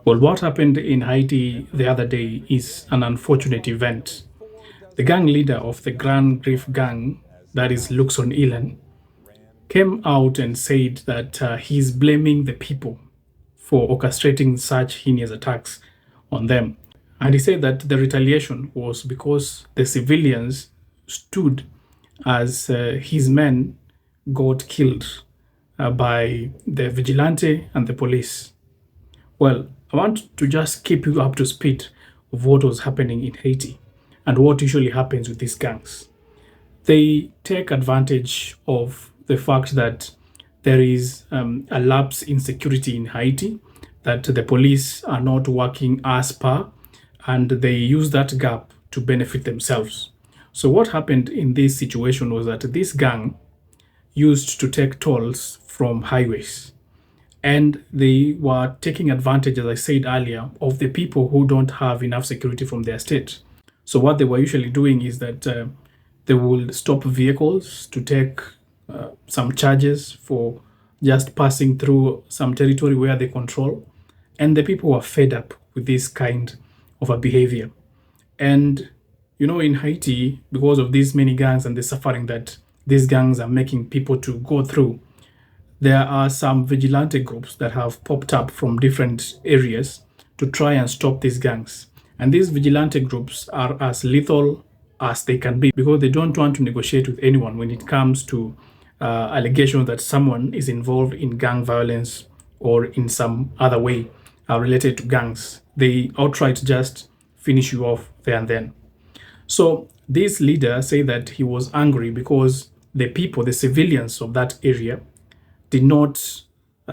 Well, what happened in Haiti the other day is an unfortunate event. The gang leader of the Grand Grief gang, that is Luckson Elan, came out and said that he's blaming the people for orchestrating such heinous attacks on them. And he said that the retaliation was because the civilians stood as his men got killed by the vigilante and the police. Well, I want to just keep you up to speed of what was happening in Haiti and what usually happens with these gangs. They take advantage of the fact that there is a lapse in security in Haiti, that the police are not working as per, and they use that gap to benefit themselves. So, what happened in this situation was that this gang used to take tolls from highways, and they were taking advantage, as I said earlier, of the people who don't have enough security from their state. So what they were usually doing is that they would stop vehicles to take some charges for just passing through some territory where they control, and the people were fed up with this kind of a behavior. And in Haiti, because of these many gangs and the suffering that these gangs are making people to go through, there are some vigilante groups that have popped up from different areas to try and stop these gangs. And these vigilante groups are as lethal as they can be because they don't want to negotiate with anyone when it comes to allegations that someone is involved in gang violence or in some other way related to gangs. They outright just finish you off there and then. So this leader said that he was angry because the people, the civilians of that area, did not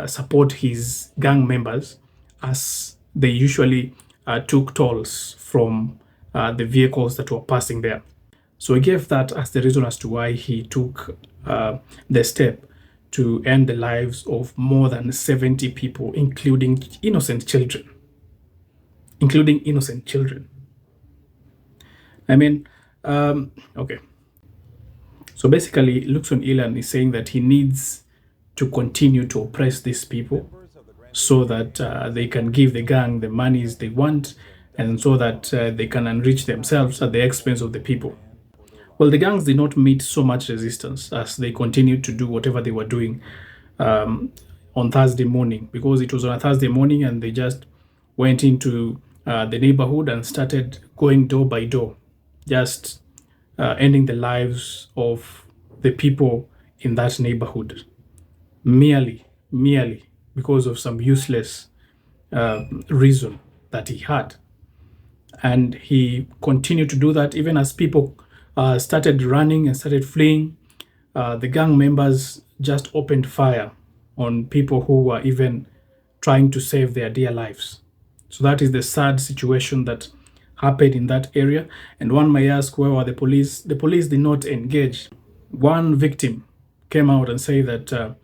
support his gang members as they usually took tolls from the vehicles that were passing there. So he gave that as the reason as to why he took the step to end the lives of more than 70 people, including innocent children. Including innocent children. I mean, okay. So basically, Luckson Elan is saying that he needs to continue to oppress these people so that they can give the gang the monies they want and so that they can enrich themselves at the expense of the people. Well, the gangs did not meet so much resistance as they continued to do whatever they were doing on Thursday morning, because it was on a Thursday morning and they just went into the neighborhood and started going door by door, just ending the lives of the people in that neighborhood, merely because of some useless reason that he had. And he continued to do that even as people started running and started fleeing. The gang members just opened fire on people who were even trying to save their dear lives. So that is the sad situation that happened in that area. And one may ask, where were the police? The police did not engage. One victim came out and said that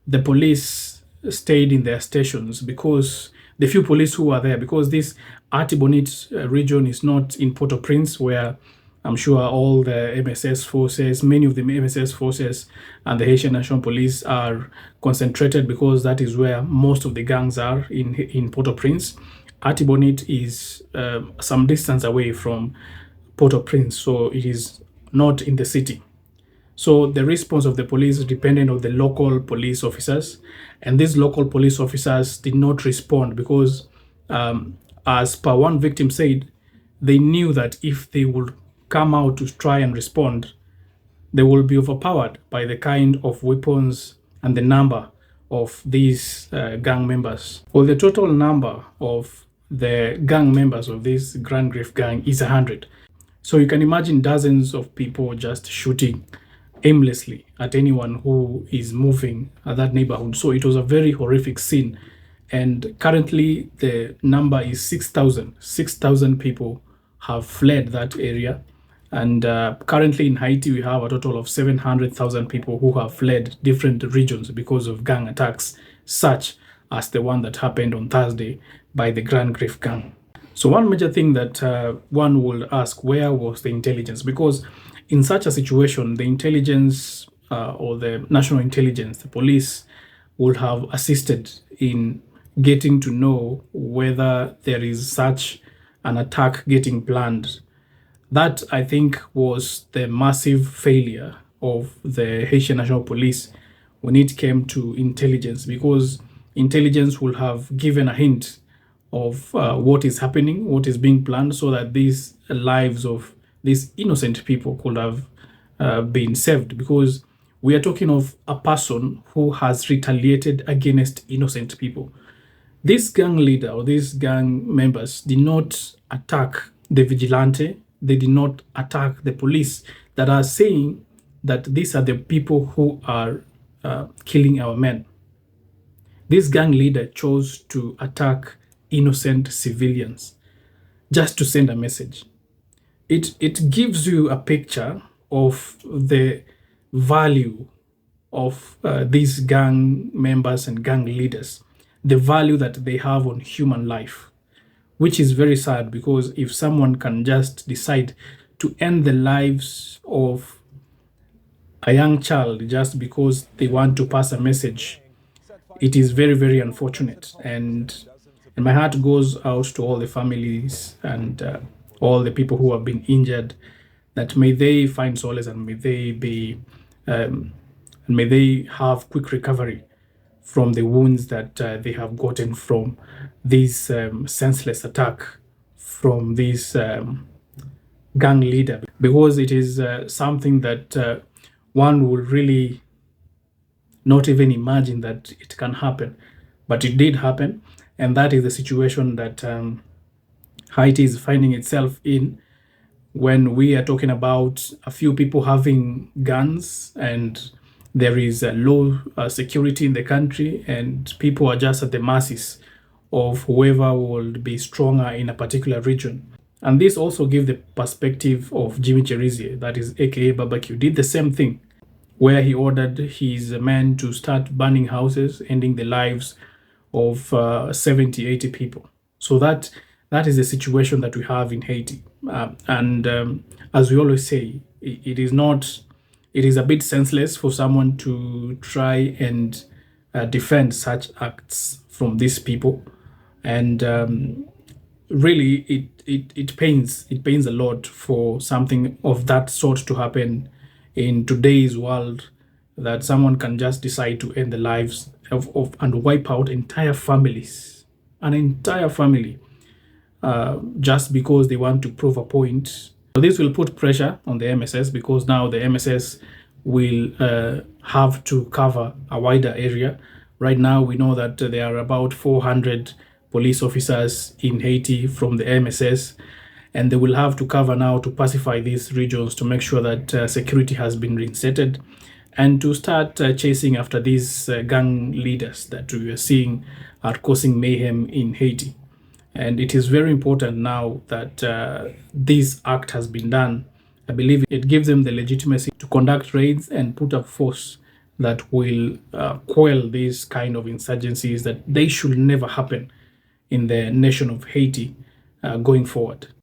the police stayed in their stations because the few police who were there, because this Artibonite region is not in Port-au-Prince, where I'm sure all the MSS forces, many of the MSS forces and the Haitian National Police are concentrated, because that is where most of the gangs are in Port-au-Prince. Artibonite is some distance away from Port-au-Prince, so it is not in the city. So the response of the police depended on the local police officers, and these local police officers did not respond because, as per one victim said, they knew that if they would come out to try and respond, they will be overpowered by the kind of weapons and the number of these gang members. Well, the total number of the gang members of this Grand Grief gang is 100. So you can imagine dozens of people just shooting aimlessly at anyone who is moving at that neighborhood. So it was a very horrific scene. And currently the number is 6,000. 6,000 people have fled that area. And currently in Haiti, we have a total of 700,000 people who have fled different regions because of gang attacks, such as the one that happened on Thursday by the Grand Grief gang. So one major thing that one would ask, where was the intelligence? Because in such a situation, the intelligence or the national intelligence, the police, would have assisted in getting to know whether there is such an attack getting planned. That, I think, was the massive failure of the Haitian National Police when it came to intelligence, because intelligence will have given a hint of what is happening, what is being planned, so that these lives of these innocent people could have been saved. Because we are talking of a person who has retaliated against innocent people. This gang leader or these gang members did not attack the vigilante, they did not attack the police that are saying that these are the people who are killing our men. This gang leader chose to attack innocent civilians just to send a message. It gives you a picture of the value of these gang members and gang leaders, the value that they have on human life, which is very sad, because if someone can just decide to end the lives of a young child just because they want to pass a message, it is very, very unfortunate. And my heart goes out to all the families and all the people who have been injured, that may they find solace and may they have quick recovery from the wounds that they have gotten from this senseless attack from this gang leader, because it is something that one would really not even imagine that it can happen, but it did happen. And that is the situation that Haiti is finding itself in, when we are talking about a few people having guns and there is a low security in the country, and people are just at the mercies of whoever will be stronger in a particular region. And this also gives the perspective of Jimmy Cherizier, that is aka Barbecue, did the same thing, where he ordered his men to start burning houses, ending the lives of 70, 80 people. So that is the situation that we have in Haiti. And as we always say, it is a bit senseless for someone to try and defend such acts from these people. And really, it pains a lot for something of that sort to happen in today's world, that someone can just decide to end the lives of and wipe out entire families, an entire family, just because they want to prove a point. So this will put pressure on the MSS, because now the MSS will have to cover a wider area. Right now, we know that there are about 400 police officers in Haiti from the MSS, and they will have to cover now to pacify these regions, to make sure that security has been reinstated, and to start chasing after these gang leaders that we are seeing are causing mayhem in Haiti. And it is very important now that this act has been done. I believe it gives them the legitimacy to conduct raids and put up force that will quell these kind of insurgencies that they should never happen in the nation of Haiti going forward.